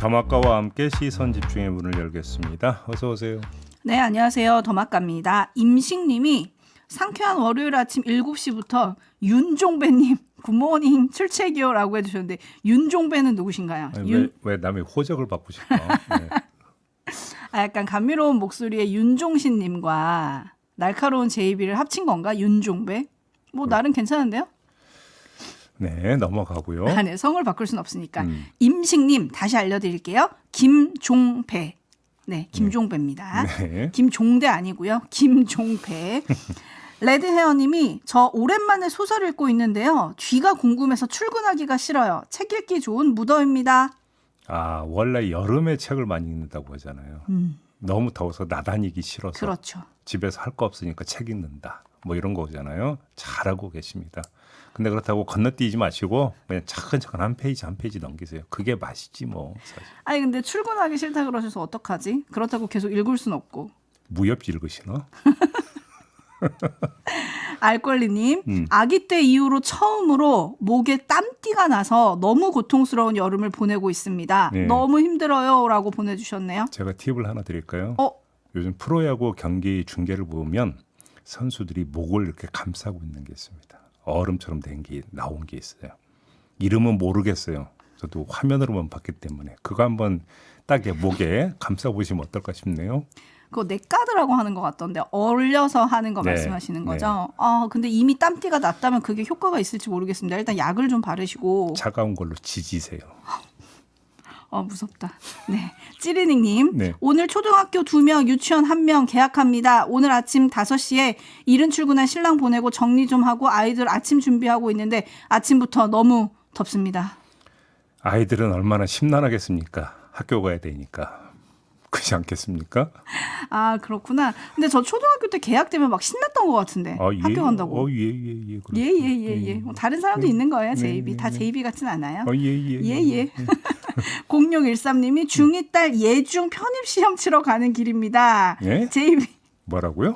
더마카와 함께 시선 집중의 문을 열겠습니다. 어서 오세요. 네, 안녕하세요. 더마카입니다. 임식님이 상쾌한 월요일 아침 7시부터 윤종배님 굿모닝 출첵이요라고 해주셨는데 윤종배는 누구신가요? 아니, 왜 남의 호적을 바꾸실까? 네. 약간 감미로운 목소리의 윤종신님과 날카로운 제이비를 합친 건가? 윤종배? 뭐 나름 괜찮은데요? 네, 넘어가고요. 네, 성을 바꿀 순 없으니까. 임식님 다시 알려드릴게요. 김종배. 네, 김종배입니다. 네. 김종대 아니고요. 김종배. 레드헤어님이 저 오랜만에 소설 읽고 있는데요. 뒤가 궁금해서 출근하기가 싫어요. 책 읽기 좋은 무더입니다. 아, 원래 여름에 책을 많이 읽는다고 하잖아요. 너무 더워서 나다니기 싫어서 그렇죠. 집에서 할 거 없으니까 책 읽는다. 뭐 이런 거잖아요. 잘하고 계십니다. 근데 그렇다고 건너뛰지 마시고 그냥 차근차근 한 페이지 한 페이지 넘기세요. 그게 맛이지 뭐. 사실. 아니 근데 출근하기 싫다 그러셔서 어떡하지? 그렇다고 계속 읽을 순 없고. 무협지 읽으시나? 알권리님, 아기 때 이후로 처음으로 목에 땀띠가 나서 너무 고통스러운 여름을 보내고 있습니다. 네. 너무 힘들어요 라고 보내주셨네요. 제가 팁을 하나 드릴까요? 어? 요즘 프로야구 경기 중계를 보면 선수들이 목을 이렇게 감싸고 있는 게 있습니다. 얼음처럼 된 게 나온 게 있어요. 이름은 모르겠어요. 저도 화면으로만 봤기 때문에 그거 한번 딱 목에 감싸 보시면 어떨까 싶네요. 그거 넥가드라고 하는 것 같던데 얼려서 하는 거 네, 말씀하시는 거죠? 근데 이미 땀띠가 났다면 그게 효과가 있을지 모르겠습니다. 일단 약을 좀 바르시고. 차가운 걸로 지지세요. 무섭다. 네, 찌르닝님. 네. 오늘 초등학교 2명, 유치원 1명 계약합니다. 오늘 아침 5시에 이른 출근한 신랑 보내고 정리 좀 하고 아이들 아침 준비하고 있는데 아침부터 너무 덥습니다. 아이들은 얼마나 심란하겠습니까? 학교 가야 되니까. 그렇지 않겠습니까? 아, 그렇구나. 근데 저 초등학교 때 계약되면 막 신났던 것 같은데. 학교 간다고. 예. 예. 다른 사람도 있는 거예요, 제이비. 다 제이비 같진 않아요. 예. 0613님이 중2 딸 예중 편입시험 치러 가는 길입니다. 예? 제이비. 뭐라고요?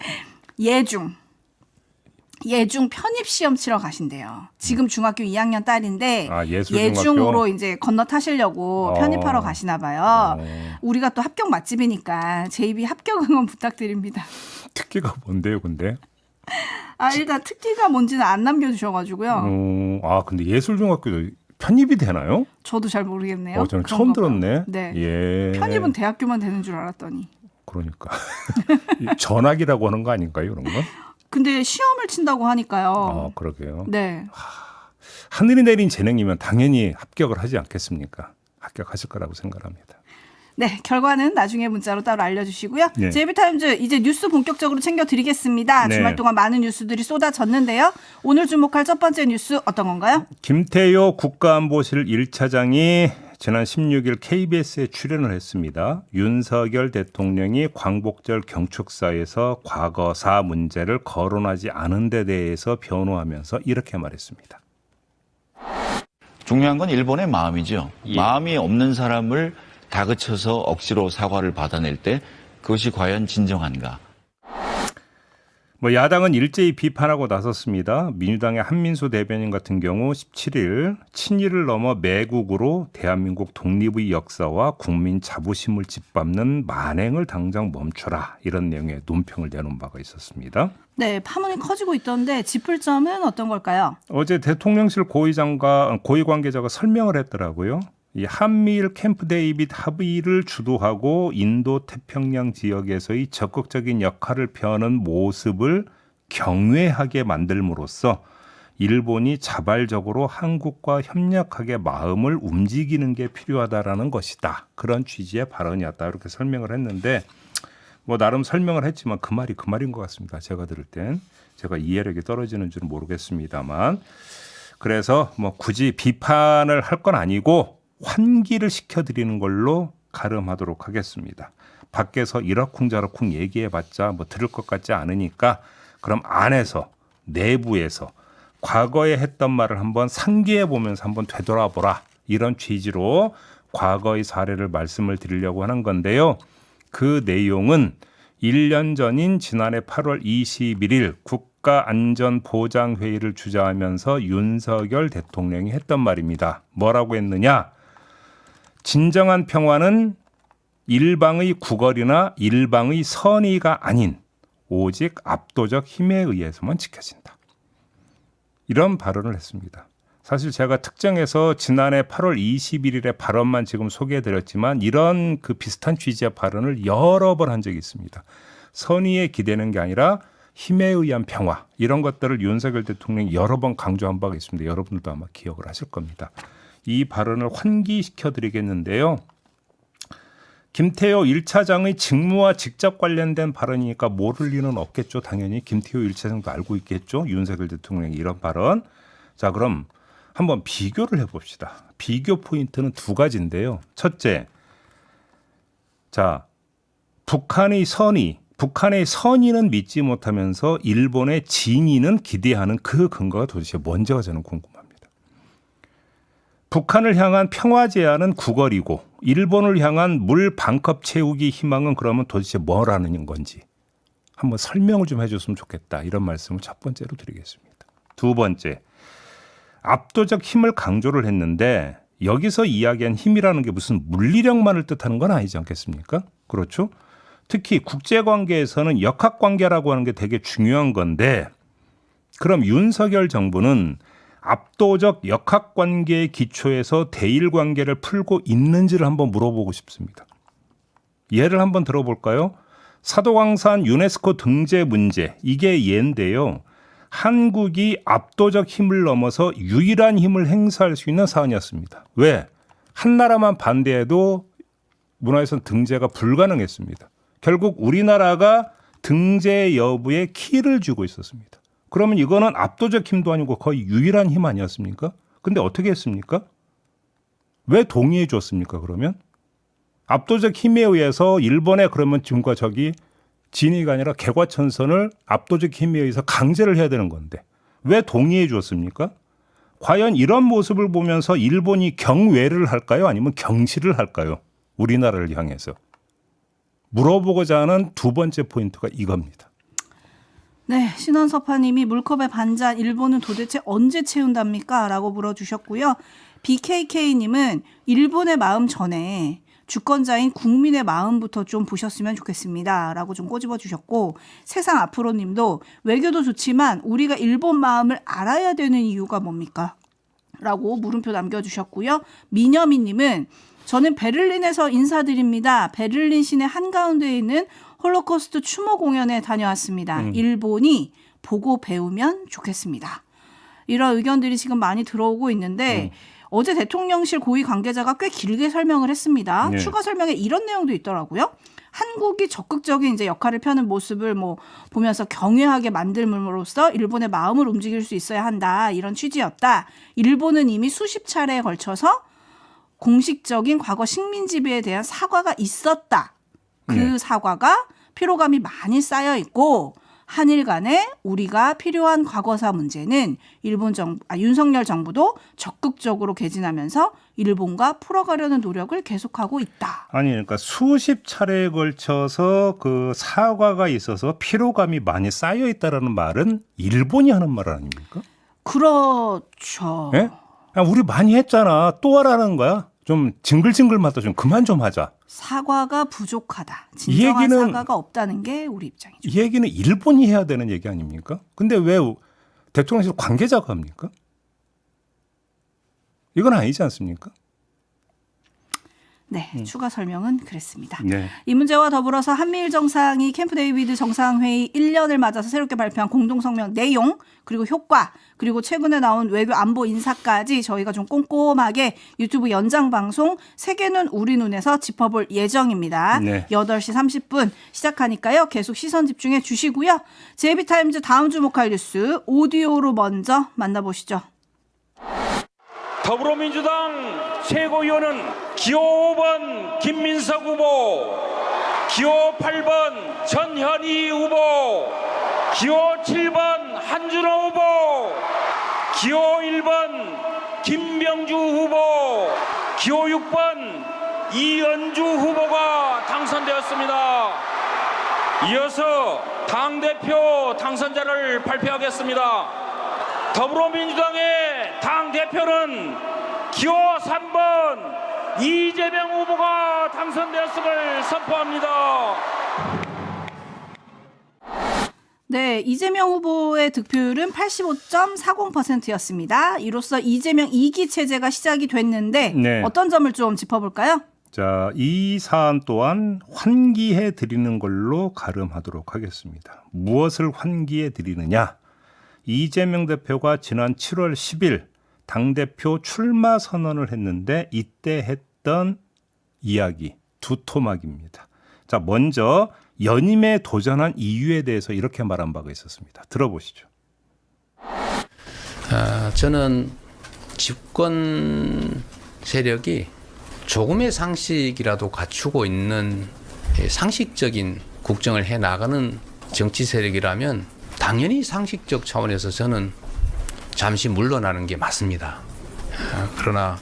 예중 편입시험 치러 가신대요. 지금 중학교 2학년 딸인데 예술중학교? 예중으로 이제 건너타시려고 편입하러 가시나 봐요. 우리가 또 합격 맛집이니까 제이비 합격 응원 부탁드립니다. 특기가 뭔데요, 근데? 일단 특기가 뭔지는 안 남겨주셔가지고요. 근데 예술중학교도 편입이 되나요? 저도 잘 모르겠네요. 저는 처음 들었네. 네. 예. 편입은 대학교만 되는 줄 알았더니. 그러니까 전학이라고 하는 거 아닌가요, 그런 건? 근데 시험을 친다고 하니까요. 그러게요. 네. 하늘이 내린 재능이면 당연히 합격을 하지 않겠습니까? 합격하실 거라고 생각합니다. 네, 결과는 나중에 문자로 따로 알려주시고요. 네. 제이비타임즈 이제 뉴스 본격적으로 챙겨드리겠습니다. 네. 주말 동안 많은 뉴스들이 쏟아졌는데요. 오늘 주목할 첫 번째 뉴스 어떤 건가요? 김태효 국가안보실 1차장이 지난 16일 KBS에 출연을 했습니다. 윤석열 대통령이 광복절 경축사에서 과거사 문제를 거론하지 않은 데 대해서 변호하면서 이렇게 말했습니다. 중요한 건 일본의 마음이죠. 예. 마음이 없는 사람을 다그쳐서 억지로 사과를 받아낼 때 그것이 과연 진정한가? 야당은 일제히 비판하고 나섰습니다. 민주당의 한민수 대변인 같은 경우 17일 친일을 넘어 매국으로 대한민국 독립의 역사와 국민 자부심을 짓밟는 만행을 당장 멈춰라. 이런 내용의 논평을 내놓은 바가 있었습니다. 네, 파문이 커지고 있던데 짚을 점은 어떤 걸까요? 어제 대통령실 고위 관계자가 설명을 했더라고요. 이 한미일 캠프 데이빗 합의를 주도하고 인도 태평양 지역에서의 적극적인 역할을 펴는 모습을 경외하게 만들므로써 일본이 자발적으로 한국과 협력하게 마음을 움직이는 게 필요하다라는 것이다. 그런 취지의 발언이었다. 이렇게 설명을 했는데 나름 설명을 했지만 그 말이 그 말인 것 같습니다. 제가 들을 땐 제가 이해력이 떨어지는 줄은 모르겠습니다만 그래서 굳이 비판을 할 건 아니고 환기를 시켜드리는 걸로 가름하도록 하겠습니다. 밖에서 이러쿵저러쿵 얘기해봤자 들을 것 같지 않으니까 그럼 안에서 내부에서 과거에 했던 말을 한번 상기해보면서 한번 되돌아보라. 이런 취지로 과거의 사례를 말씀을 드리려고 하는 건데요. 그 내용은 1년 전인 지난해 8월 21일 국가안전보장회의를 주재하면서 윤석열 대통령이 했던 말입니다. 뭐라고 했느냐? 진정한 평화는 일방의 구걸이나 일방의 선의가 아닌 오직 압도적 힘에 의해서만 지켜진다. 이런 발언을 했습니다. 사실 제가 특정해서 지난해 8월 21일의 발언만 지금 소개해드렸지만 이런 그 비슷한 취지의 발언을 여러 번 한 적이 있습니다. 선의에 기대는 게 아니라 힘에 의한 평화, 이런 것들을 윤석열 대통령이 여러 번 강조한 바가 있습니다. 여러분들도 아마 기억을 하실 겁니다. 이 발언을 환기시켜 드리겠는데요. 김태호 1차장의 직무와 직접 관련된 발언이니까 모를 리는 없겠죠. 당연히 김태호 1차장도 알고 있겠죠. 윤석열 대통령이 이런 발언. 자, 그럼 한번 비교를 해봅시다. 비교 포인트는 두 가지인데요. 첫째, 자, 북한의 선의는 믿지 못하면서 일본의 진의는 기대하는 그 근거가 도대체 뭔지가 저는 궁금합니다. 북한을 향한 평화 제안은 구걸이고 일본을 향한 물 반컵 채우기 희망은 그러면 도대체 뭐라는 건지 한번 설명을 좀 해줬으면 좋겠다. 이런 말씀을 첫 번째로 드리겠습니다. 두 번째, 압도적 힘을 강조를 했는데 여기서 이야기한 힘이라는 게 무슨 물리력만을 뜻하는 건 아니지 않겠습니까? 그렇죠? 특히 국제관계에서는 역학관계라고 하는 게 되게 중요한 건데 그럼 윤석열 정부는 압도적 역학관계의 기초에서 대일관계를 풀고 있는지를 한번 물어보고 싶습니다. 예를 한번 들어볼까요? 사도광산 유네스코 등재 문제, 이게 예인데요. 한국이 압도적 힘을 넘어서 유일한 힘을 행사할 수 있는 사안이었습니다. 왜? 한 나라만 반대해도 문화유산 등재가 불가능했습니다. 결국 우리나라가 등재 여부에 키를 주고 있었습니다. 그러면 이거는 압도적 힘도 아니고 거의 유일한 힘 아니었습니까? 근데 어떻게 했습니까? 왜 동의해 줬습니까? 그러면 압도적 힘에 의해서 일본에 그러면 지금과 저기 진의가 아니라 개과천선을 압도적 힘에 의해서 강제를 해야 되는 건데 왜 동의해 줬습니까? 과연 이런 모습을 보면서 일본이 경외를 할까요? 아니면 경시를 할까요? 우리나라를 향해서. 물어보고자 하는 두 번째 포인트가 이겁니다. 네, 신원섭하님이 물컵의 반잔 일본은 도대체 언제 채운답니까? 라고 물어주셨고요. BKK님은 일본의 마음 전에 주권자인 국민의 마음부터 좀 보셨으면 좋겠습니다. 라고 좀 꼬집어 주셨고 세상 앞으로 님도 외교도 좋지만 우리가 일본 마음을 알아야 되는 이유가 뭡니까? 라고 물음표 남겨주셨고요. 민여미 님은 저는 베를린에서 인사드립니다. 베를린 시내 한가운데에 있는 홀로코스트 추모 공연에 다녀왔습니다. 일본이 보고 배우면 좋겠습니다. 이런 의견들이 지금 많이 들어오고 있는데 어제 대통령실 고위 관계자가 꽤 길게 설명을 했습니다. 네. 추가 설명에 이런 내용도 있더라고요. 한국이 적극적인 이제 역할을 펴는 모습을 보면서 경외하게 만들므로써 일본의 마음을 움직일 수 있어야 한다. 이런 취지였다. 일본은 이미 수십 차례에 걸쳐서 공식적인 과거 식민 지배에 대한 사과가 있었다. 그 사과가 피로감이 많이 쌓여 있고 한일 간에 우리가 필요한 과거사 문제는 윤석열 정부도 적극적으로 개진하면서 일본과 풀어가려는 노력을 계속하고 있다. 아니 그러니까 수십 차례에 걸쳐서 그 사과가 있어서 피로감이 많이 쌓여 있다라는 말은 일본이 하는 말 아닙니까? 그렇죠. 예? 우리 많이 했잖아. 또 하라는 거야. 좀 징글징글마다 좀 그만 좀 하자. 사과가 부족하다. 진정한 사과가 없다는 게 우리 입장이죠. 이 얘기는 일본이 해야 되는 얘기 아닙니까? 근데 왜 대통령실 관계자가 합니까? 이건 아니지 않습니까? 네, 추가 설명은 그랬습니다. 네. 이 문제와 더불어서 한미일 정상이 캠프 데이비드 정상회의 1년을 맞아서 새롭게 발표한 공동성명 내용, 그리고 효과, 그리고 최근에 나온 외교 안보 인사까지 저희가 좀 꼼꼼하게 유튜브 연장 방송 세계는 우리 눈에서 짚어볼 예정입니다. 네. 8시 30분 시작하니까요. 계속 시선 집중해 주시고요. JB타임즈 다음 주목할 뉴스 오디오로 먼저 만나보시죠. 더불어민주당 최고위원은 기호 5번 김민석 후보, 기호 8번 전현희 후보, 기호 7번 한준호 후보, 기호 1번 김병주 후보, 기호 6번 이연주 후보가 당선되었습니다. 이어서 당대표 당선자를 발표하겠습니다. 더불어민주당의 당대표는 기호 3번 이재명 후보가 당선되었음을 선포합니다. 네, 이재명 후보의 득표율은 85.40%였습니다. 이로써 이재명 2기 체제가 시작이 됐는데 네. 어떤 점을 좀 짚어볼까요? 자, 이 사안 또한 환기해 드리는 걸로 가름하도록 하겠습니다. 무엇을 환기해 드리느냐? 이재명 대표가 지난 7월 10일 당대표 출마 선언을 했는데 이때 했던 이야기 두 토막입니다. 자, 먼저 연임에 도전한 이유에 대해서 이렇게 말한 바가 있었습니다. 들어보시죠. 저는 집권 세력이 조금의 상식이라도 갖추고 있는 상식적인 국정을 해나가는 정치 세력이라면 당연히 상식적 차원에서 저는 잠시 물러나는 게 맞습니다. 그러나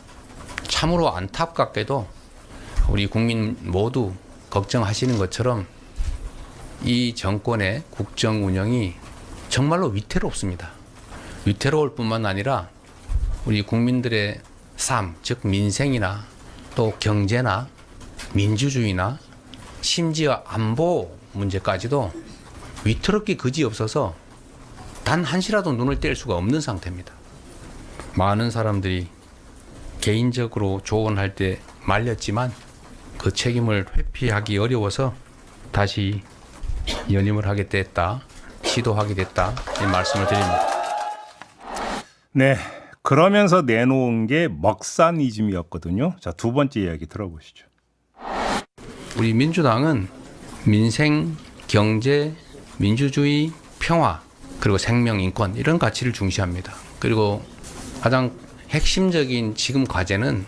참으로 안타깝게도 우리 국민 모두 걱정하시는 것처럼 이 정권의 국정 운영이 정말로 위태롭습니다. 위태로울 뿐만 아니라 우리 국민들의 삶, 즉 민생이나 또 경제나 민주주의나 심지어 안보 문제까지도 위태롭기 그지없어서 단 한시라도 눈을 뗄 수가 없는 상태입니다. 많은 사람들이 개인적으로 조언할 때 말렸지만 그 책임을 회피하기 어려워서 다시 연임을 하게 됐다, 시도하게 됐다, 이 말씀을 드립니다. 네, 그러면서 내놓은 게 먹사니즘이었거든요. 자, 두 번째 이야기 들어보시죠. 우리 민주당은 민생, 경제, 민주주의, 평화, 그리고 생명, 인권 이런 가치를 중시합니다. 그리고 가장 핵심적인 지금 과제는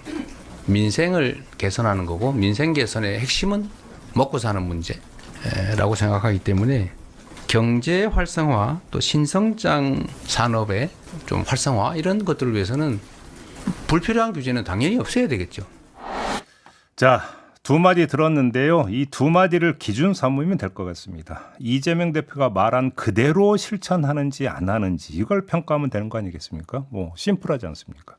민생을 개선하는 거고, 민생 개선의 핵심은 먹고 사는 문제라고 생각하기 때문에 경제 활성화, 또 신성장 산업의 좀 활성화 이런 것들을 위해서는 불필요한 규제는 당연히 없어야 되겠죠. 자, 두 마디 들었는데요. 이 두 마디를 기준 삼으면 될 것 같습니다. 이재명 대표가 말한 그대로 실천하는지 안 하는지 이걸 평가하면 되는 거 아니겠습니까? 뭐 심플하지 않습니까?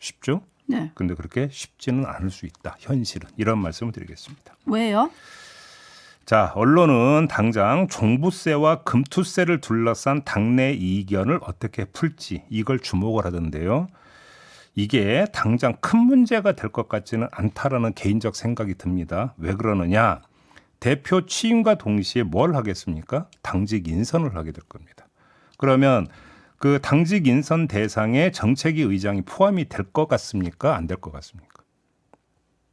쉽죠? 네. 근데 그렇게 쉽지는 않을 수 있다. 현실은. 이런 말씀을 드리겠습니다. 왜요? 자, 언론은 당장 종부세와 금투세를 둘러싼 당내 이견을 어떻게 풀지 이걸 주목을 하던데요. 이게 당장 큰 문제가 될 것 같지는 않다라는 개인적 생각이 듭니다. 왜 그러느냐? 대표 취임과 동시에 뭘 하겠습니까? 당직 인선을 하게 될 겁니다. 그러면 그 당직 인선 대상에 정책위 의장이 포함이 될 것 같습니까? 안 될 것 같습니까?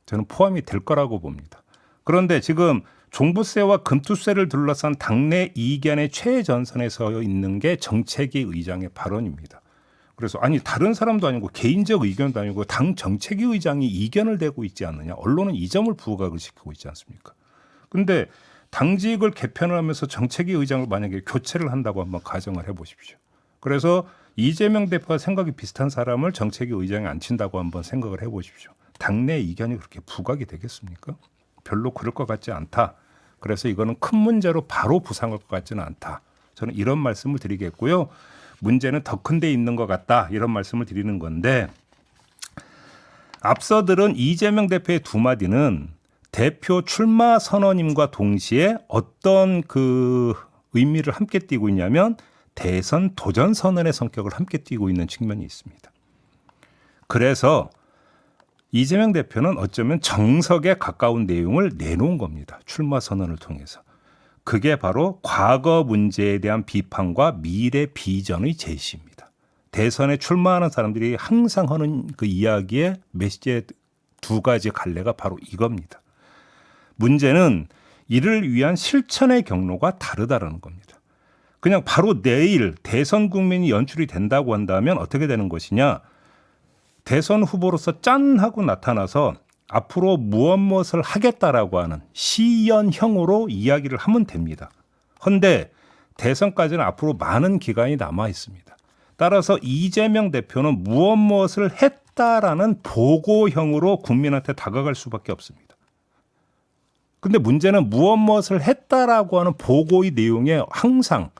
저는 포함이 될 거라고 봅니다. 그런데 지금 종부세와 금투세를 둘러싼 당내 이견의 최전선에 서 있는 게 정책위 의장의 발언입니다. 그래서 아니 다른 사람도 아니고 개인적 의견도 아니고 당 정책위 의장이 이견을 대고 있지 않느냐. 언론은 이 점을 부각을 시키고 있지 않습니까? 그런데 당직을 개편을 하면서 정책위 의장을 만약에 교체를 한다고 한번 가정을 해보십시오. 그래서 이재명 대표와 생각이 비슷한 사람을 정책위 의장에 앉힌다고 한번 생각을 해보십시오. 당내 이견이 그렇게 부각이 되겠습니까? 별로 그럴 것 같지 않다. 그래서 이거는 큰 문제로 바로 부상할 것 같지는 않다. 저는 이런 말씀을 드리겠고요. 문제는 더 큰 데 있는 것 같다. 이런 말씀을 드리는 건데 앞서 들은 이재명 대표의 두 마디는 대표 출마 선언임과 동시에 어떤 그 의미를 함께 띠고 있냐면 대선 도전 선언의 성격을 함께 띠고 있는 측면이 있습니다. 그래서 이재명 대표는 어쩌면 정석에 가까운 내용을 내놓은 겁니다. 출마 선언을 통해서. 그게 바로 과거 문제에 대한 비판과 미래 비전의 제시입니다. 대선에 출마하는 사람들이 항상 하는 그 이야기의 메시지의 두 가지 갈래가 바로 이겁니다. 문제는 이를 위한 실천의 경로가 다르다는 겁니다. 그냥 바로 내일 대선 국민이 연출이 된다고 한다면 어떻게 되는 것이냐. 대선 후보로서 짠 하고 나타나서 앞으로 무엇을 하겠다라고 하는 시연형으로 이야기를 하면 됩니다. 그런데 대선까지는 앞으로 많은 기간이 남아 있습니다. 따라서 이재명 대표는 무엇을 했다라는 보고형으로 국민한테 다가갈 수밖에 없습니다. 근데 문제는 무엇을 했다라고 하는 보고의 내용에 항상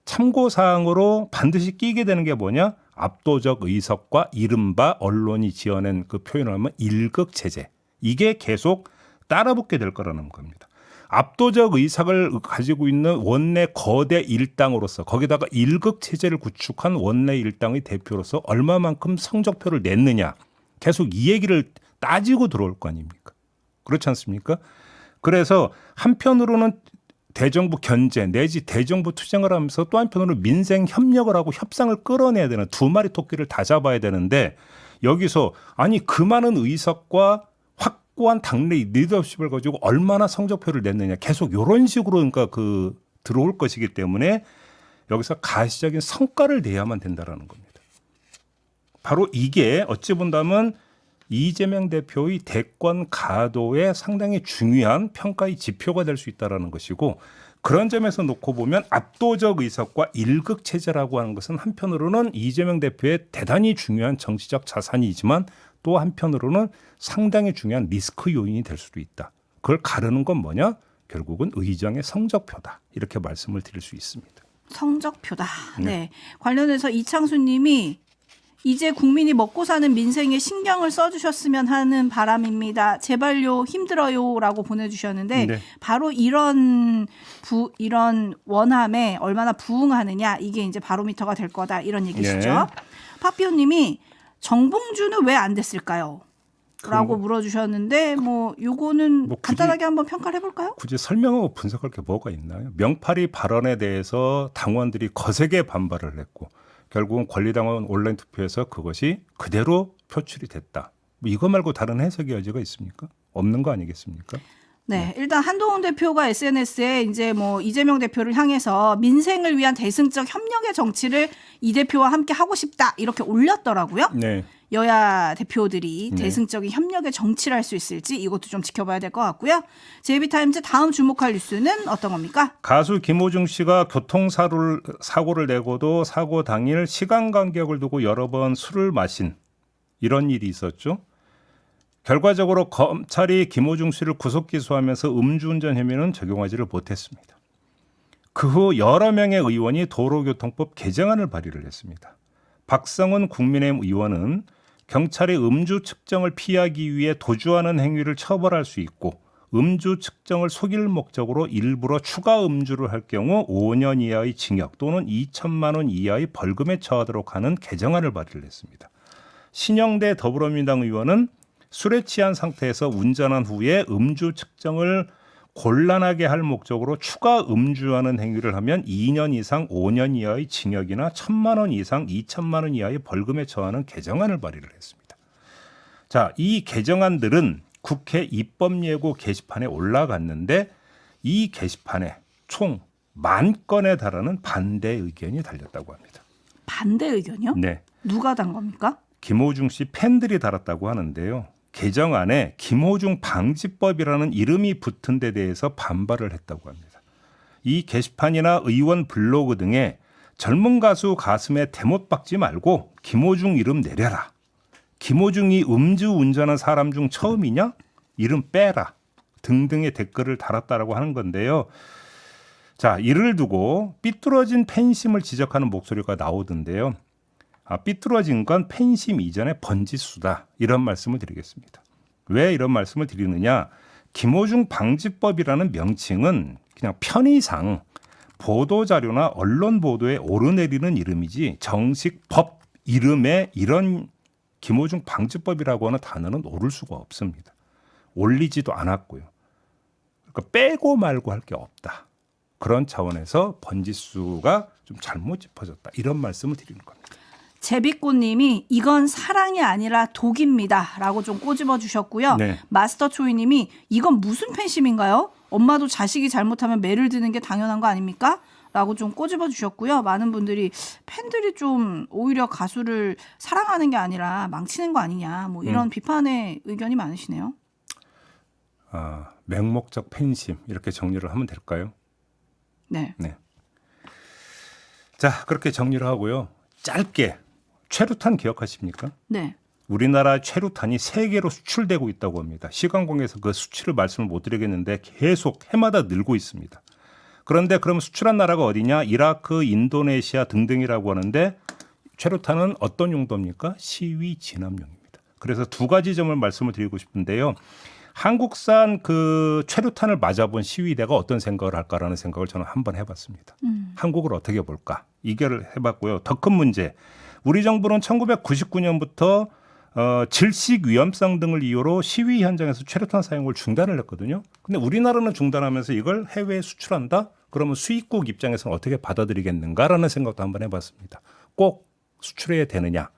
참고사항으로 반드시 끼게 되는 게 뭐냐? 압도적 의석과 이른바 언론이 지어낸 그 표현을 하면 일극체제. 이게 계속 따라붙게 될 거라는 겁니다. 압도적 의석을 가지고 있는 원내 거대 일당으로서 거기다가 일극체제를 구축한 원내 일당의 대표로서 얼마만큼 성적표를 냈느냐. 계속 이 얘기를 따지고 들어올 거 아닙니까? 그렇지 않습니까? 그래서 한편으로는 대정부 견제 내지 대정부 투쟁을 하면서 또 한편으로는 민생 협력을 하고 협상을 끌어내야 되는 두 마리 토끼를 다 잡아야 되는데 여기서 아니 그 많은 의석과 확고한 당내 리더십을 가지고 얼마나 성적표를 냈느냐 계속 이런 식으로 그러니까 그 들어올 것이기 때문에 여기서 가시적인 성과를 내야만 된다라는 겁니다. 바로 이게 어찌 본다면 이재명 대표의 대권 가도에 상당히 중요한 평가의 지표가 될 수 있다는 것이고 그런 점에서 놓고 보면 압도적 의석과 일극 체제라고 하는 것은 한편으로는 이재명 대표의 대단히 중요한 정치적 자산이지만 또 한편으로는 상당히 중요한 리스크 요인이 될 수도 있다. 그걸 가르는 건 뭐냐? 결국은 의정의 성적표다. 이렇게 말씀을 드릴 수 있습니다. 성적표다. 네. 관련해서 이창수 님이 이제 국민이 먹고 사는 민생에 신경을 써주셨으면 하는 바람입니다. 제발요 힘들어요라고 보내주셨는데 네. 바로 이런 원함에 얼마나 부응하느냐 이게 이제 바로미터가 될 거다 이런 얘기시죠. 네. 파피오님이 정봉주는 왜 안 됐을까요? 라고 물어주셨는데 뭐 요거는 뭐 간단하게 한번 평가를 해볼까요? 굳이 설명하고 분석할 게 뭐가 있나요? 명팔이 발언에 대해서 당원들이 거세게 반발을 했고 결국은 권리당원 온라인 투표에서 그것이 그대로 표출이 됐다. 뭐 이거 말고 다른 해석의 여지가 있습니까? 없는 거 아니겠습니까? 네, 일단 한동훈 대표가 SNS에 이제 뭐 이재명 대표를 향해서 민생을 위한 대승적 협력의 정치를 이 대표와 함께 하고 싶다 이렇게 올렸더라고요. 네. 여야 대표들이 네. 대승적인 협력의 정치를 할 수 있을지 이것도 좀 지켜봐야 될 것 같고요. JB타임즈 다음 주목할 뉴스는 어떤 겁니까? 가수 김호중 씨가 교통사고를 내고도 사고 당일 시간 간격을 두고 여러 번 술을 마신 이런 일이 있었죠. 결과적으로 검찰이 김호중 씨를 구속 기소하면서 음주운전 혐의는 적용하지를 못했습니다. 그 후 여러 명의 의원이 도로교통법 개정안을 발의를 했습니다. 박성훈 국민의힘 의원은 경찰이 음주 측정을 피하기 위해 도주하는 행위를 처벌할 수 있고 음주 측정을 속일 목적으로 일부러 추가 음주를 할 경우 5년 이하의 징역 또는 2천만 원 이하의 벌금에 처하도록 하는 개정안을 발의를 했습니다. 신영대 더불어민주당 의원은 술에 취한 상태에서 운전한 후에 음주 측정을 곤란하게 할 목적으로 추가 음주하는 행위를 하면 2년 이상 5년 이하의 징역이나 1,000만 원 이상 2천만 원 이하의 벌금에 처하는 개정안을 발의를 했습니다. 자, 이 개정안들은 국회 입법예고 게시판에 올라갔는데 이 게시판에 총 10,000건에 달하는 반대 의견이 달렸다고 합니다. 반대 의견이요? 네. 누가 단 겁니까? 김호중 씨 팬들이 달았다고 하는데요. 개정안에 김호중 방지법이라는 이름이 붙은 데 대해서 반발을 했다고 합니다. 이 게시판이나 의원 블로그 등에 젊은 가수 가슴에 대못 박지 말고 김호중 이름 내려라. 김호중이 음주 운전한 사람 중 처음이냐? 이름 빼라. 등등의 댓글을 달았다라고 하는 건데요. 자, 이를 두고 삐뚤어진 팬심을 지적하는 목소리가 나오던데요. 삐뚤어진 건 팬심 이전의 번지수다. 이런 말씀을 드리겠습니다. 왜 이런 말씀을 드리느냐. 김호중 방지법이라는 명칭은 그냥 편의상 보도자료나 언론 보도에 오르내리는 이름이지 정식 법 이름에 이런 김호중 방지법이라고 하는 단어는 오를 수가 없습니다. 올리지도 않았고요. 그러니까 빼고 말고 할 게 없다. 그런 차원에서 번지수가 좀 잘못 짚어졌다. 이런 말씀을 드리는 겁니다. 제비꽃님이 이건 사랑이 아니라 독입니다 라고 좀 꼬집어 주셨고요. 네. 마스터초이님이 이건 무슨 팬심인가요? 엄마도 자식이 잘못하면 매를 드는 게 당연한 거 아닙니까? 라고 좀 꼬집어 주셨고요. 많은 분들이 팬들이 좀 오히려 가수를 사랑하는 게 아니라 망치는 거 아니냐 뭐 이런 비판의 의견이 많으시네요. 맹목적 팬심 이렇게 정리를 하면 될까요? 네. 네. 자, 그렇게 정리를 하고요. 짧게 최루탄 기억하십니까? 네. 우리나라 최루탄이 세계로 수출되고 있다고 합니다. 시간공에서 그 수치를 말씀을 못 드리겠는데 계속 해마다 늘고 있습니다. 그런데 그럼 수출한 나라가 어디냐? 이라크, 인도네시아 등등이라고 하는데 최루탄은 어떤 용도입니까? 시위 진압용입니다. 그래서 두 가지 점을 말씀을 드리고 싶은데요. 한국산 그 최루탄을 맞아본 시위대가 어떤 생각을 할까라는 생각을 저는 한번 해봤습니다. 한국을 어떻게 볼까? 이걸 해봤고요. 더 큰 문제. 우리 정부는 1999년부터 질식 위험성 등을 이유로 시위 현장에서 최루탄 사용을 중단을 했거든요. 근데 우리나라는 중단하면서 이걸 해외에 수출한다? 그러면 수입국 입장에서는 어떻게 받아들이겠는가라는 생각도 한번 해봤습니다. 꼭 수출해야 되느냐?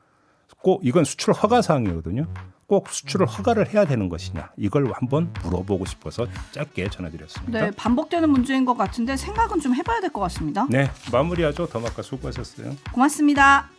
꼭 이건 수출 허가 사항이거든요. 꼭 수출을 허가를 해야 되는 것이냐? 이걸 한번 물어보고 싶어서 짧게 전해드렸습니다. 네, 반복되는 문제인 것 같은데 생각은 좀 해봐야 될 것 같습니다. 네, 마무리하죠. 더마카 수고하셨어요. 고맙습니다.